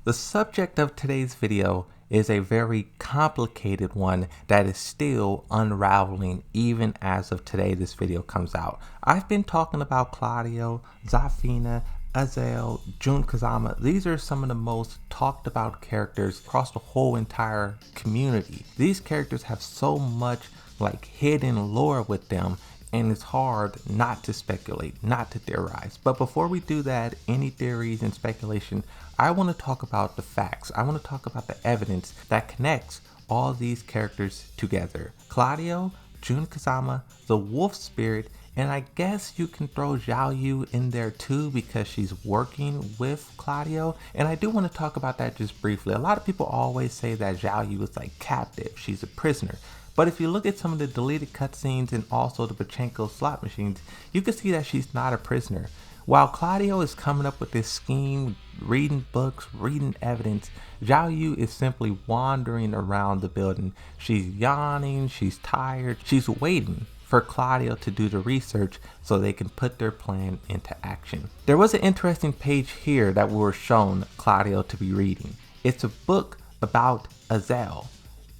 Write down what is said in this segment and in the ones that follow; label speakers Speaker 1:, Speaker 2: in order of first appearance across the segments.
Speaker 1: The subject of today's video is a very complicated one that is still unraveling even as of today this video comes out. I've been talking about Claudio, Zafina, Azel, Jun Kazama. These are some of the most talked about characters across the whole entire community. These characters have so much like hidden lore with them, and it's hard not to speculate, not to theorize. But before we do that, any theories and speculation, I want to talk about the facts. I want to talk about the evidence that connects all these characters together. Claudio, Jun Kazama, the wolf spirit, and I guess you can throw Xiao Yu in there too because she's working with Claudio. And I do want to talk about that just briefly. A lot of people always say that Xiao Yu is like captive, she's a prisoner. But if you look at some of the deleted cutscenes and also the Pachinko slot machines, you can see that she's not a prisoner. While Claudio is coming up with this scheme, reading books, reading evidence, Xiao Yu is simply wandering around the building. She's yawning, she's tired, she's waiting for Claudio to do the research so they can put their plan into action. There was an interesting page here that we were shown Claudio to be reading. It's a book about Azel.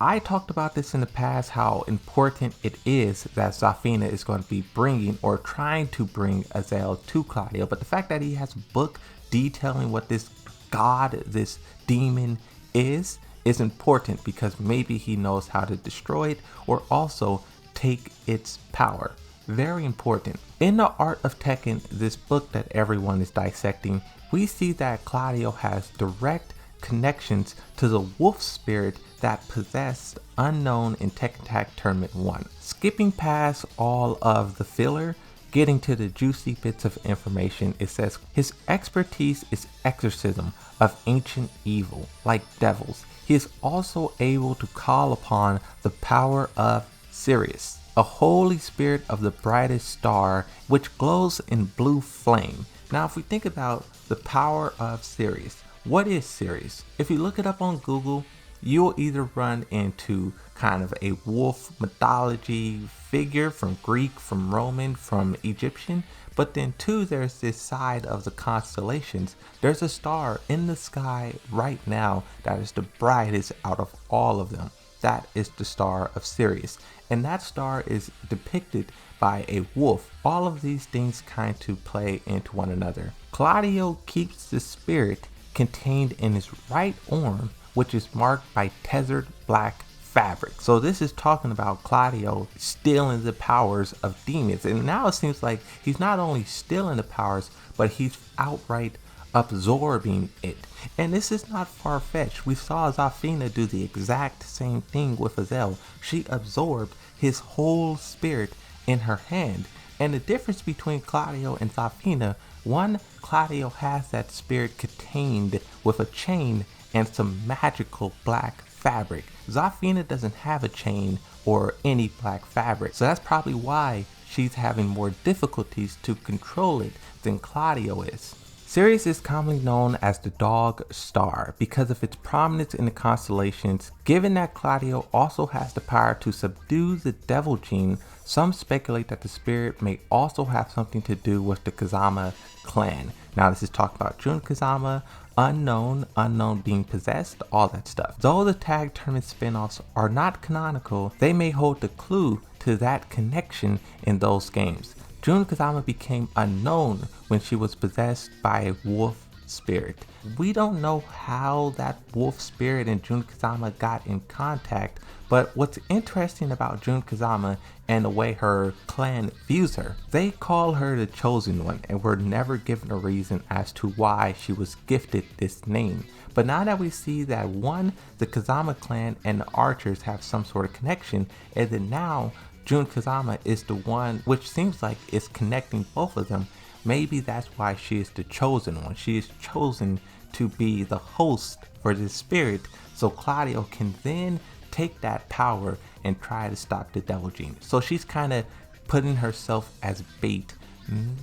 Speaker 1: I talked about this in the past, how important it is that Zafina is going to be bringing or trying to bring Azel to Claudio. But the fact that he has a book detailing what this god, this demon is important because maybe he knows how to destroy it or also take its power. Very important. In the Art of Tekken, this book that everyone is dissecting, we see that Claudio has direct connections to the wolf spirit that possessed unknown in Tekken Tag Tournament 1. Skipping past all of the filler, getting to the juicy bits of information, it says his expertise is exorcism of ancient evil, like devils. He is also able to call upon the power of Sirius, a holy spirit of the brightest star which glows in blue flame. Now if we think about the power of Sirius, what is Sirius? If you look it up on Google, you'll either run into kind of a wolf mythology figure from Greek, from Roman, from Egyptian, but then too there's this side of the constellations. There's a star in the sky right now that is the brightest out of all of them. That is the star of Sirius, and that star is depicted by a wolf. All of these things kind of play into one another. Claudio keeps the spirit contained in his right arm, which is marked by tethered black fabric. So this is talking about Claudio stealing the powers of demons, and now it seems like he's not only stealing the powers, but he's outright absorbing it. And this is not far-fetched. We saw Zafina do the exact same thing with Azel. She absorbed his whole spirit in her hand. And the difference between Claudio and Zafina, one, Claudio has that spirit contained with a chain and some magical black fabric. Zafina doesn't have a chain or any black fabric, so that's probably why she's having more difficulties to control it than Claudio is. Sirius is commonly known as the dog star because of its prominence in the constellations. Given that Claudio also has the power to subdue the devil gene, some speculate that the spirit may also have something to do with the Kazama clan. Now this is talking about Jun Kazama, unknown being possessed, all that stuff. Though the tag tournament spin-offs are not canonical, they may hold the clue to that connection in those games. Jun Kazama became unknown when she was possessed by a wolf spirit. We don't know how that wolf spirit and Jun Kazama got in contact, but what's interesting about Jun Kazama and the way her clan views her, they call her the chosen one, and we're never given a reason as to why she was gifted this name. But now that we see that one, the Kazama clan and the archers have some sort of connection, and then now Jun Kazama is the one which seems like is connecting both of them. Maybe that's why she is the chosen one. She is chosen to be the host for this spirit, so Claudio can then take that power and try to stop the devil gene. So she's kind of putting herself as bait.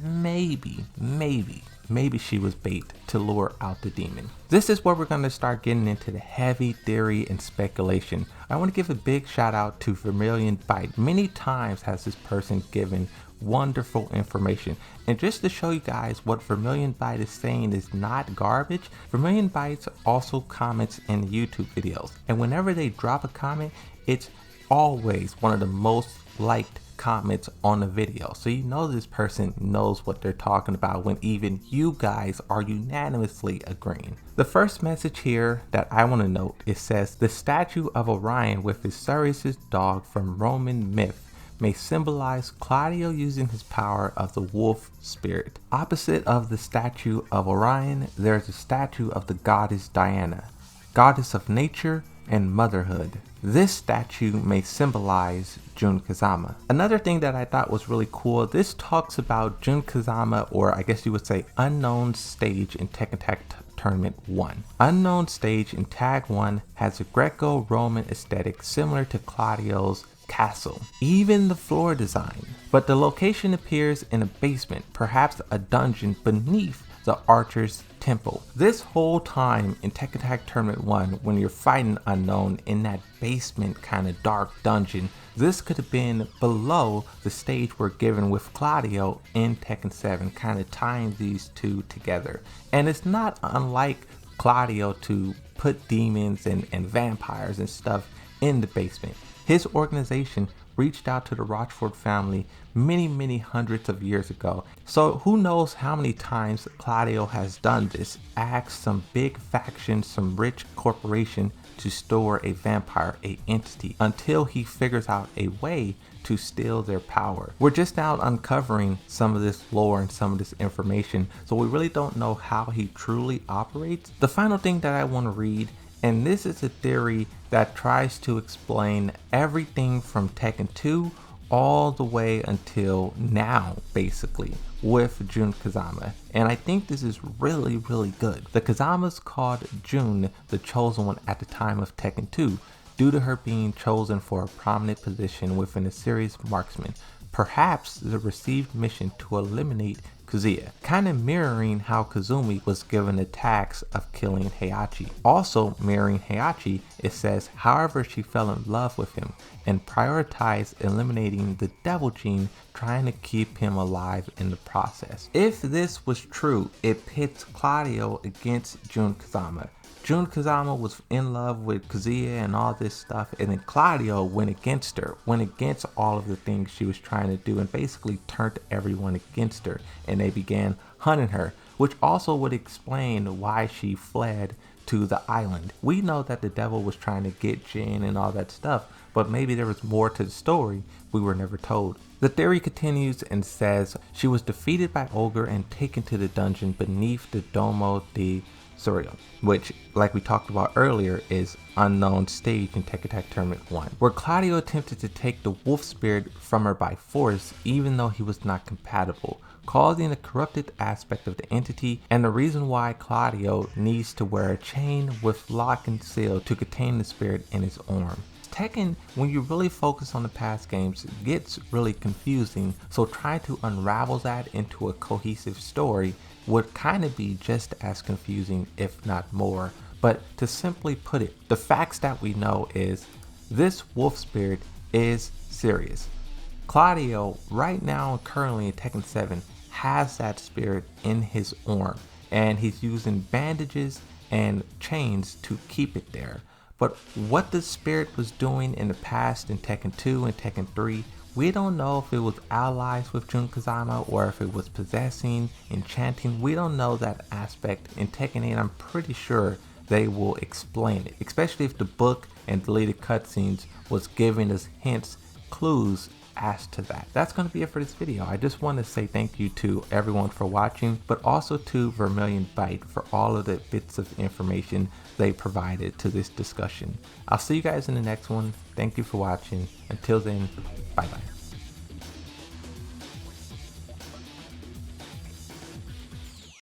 Speaker 1: Maybe maybe she was bait to lure out the demon. This is where we're going to start getting into the heavy theory and speculation. I want to give a big shout out to Vermilion Bite. Many times has this person given wonderful information, and just to show you guys what Vermilion Bite is saying is not garbage, Vermilion Bites also comments in YouTube videos, and whenever they drop a comment, it's always one of the most liked comments on the video, so you know this person knows what they're talking about when even you guys are unanimously agreeing. The first message here that I want to note, it says the statue of Orion with his Sirius dog from Roman myth may symbolize Claudio using his power of the wolf spirit. Opposite of the statue of Orion, there's a statue of the goddess Diana, goddess of nature and motherhood. This statue may symbolize Jun Kazama. Another thing that I thought was really cool, this talks about Jun Kazama, or I guess you would say unknown stage in Tekken Tag Tournament 1. Unknown stage in Tag 1 has a Greco-Roman aesthetic similar to Claudio's castle, even the floor design, but the location appears in a basement, perhaps a dungeon beneath the Archer's temple. This whole time in Tekken Tag Tournament 1, when you're fighting Unknown in that basement kind of dark dungeon, this could have been below the stage we're given with Claudio in Tekken 7, kind of tying these two together. And it's not unlike Claudio to put demons and vampires and stuff in the basement. His organization reached out to the Rochford family many hundreds of years ago. So who knows how many times Claudio has done this, asked some big faction, some rich corporation to store a vampire, a entity, until he figures out a way to steal their power. We're just now uncovering some of this lore and some of this information, so we really don't know how he truly operates. The final thing that I want to read, and this is a theory that tries to explain everything from Tekken 2 all the way until now, basically, with Jun Kazama. And I think this is really good. The Kazama's called Jun the Chosen One at the time of Tekken 2, due to her being chosen for a prominent position within a series of marksmen, perhaps the received mission to eliminate Kazuya, kind of mirroring how Kazumi was given the task of killing Heihachi. Also mirroring Heihachi, it says, however, she fell in love with him and prioritized eliminating the devil gene, trying to keep him alive in the process. If this was true, it pits Claudio against Jun Kazama. Jun Kazama was in love with Kazuya and all this stuff, and then Claudio went against her, went against all of the things she was trying to do, and basically turned everyone against her, and they began hunting her, which also would explain why she fled to the island. We know that the devil was trying to get Jin and all that stuff, but maybe there was more to the story we were never told. The theory continues and says she was defeated by Ogre and taken to the dungeon beneath the Domo de Surreal, which, like we talked about earlier, is unknown stage in Tekken Tag Tournament 1, where Claudio attempted to take the wolf spirit from her by force, even though he was not compatible, causing a corrupted aspect of the entity, and the reason why Claudio needs to wear a chain with lock and seal to contain the spirit in his arm. Tekken, when you really focus on the past games, gets really confusing, so trying to unravel that into a cohesive story would kind of be just as confusing, if not more. But to simply put it, the facts that we know is this wolf spirit is serious. Claudio, right now currently in Tekken 7, has that spirit in his arm, and he's using bandages and chains to keep it there. But what the spirit was doing in the past in Tekken 2 and Tekken 3, we don't know if it was allies with Jun Kazama or if it was possessing, enchanting. We don't know that aspect. In Tekken 8, I'm pretty sure they will explain it, especially if the book and deleted cutscenes was giving us hints, clues as to that. That's going to be it for this video. I just want to say thank you to everyone for watching, but also to Vermilion Bite for all of the bits of information they provided to this discussion. I'll see you guys in the next one. Thank you for watching. Until then, bye bye.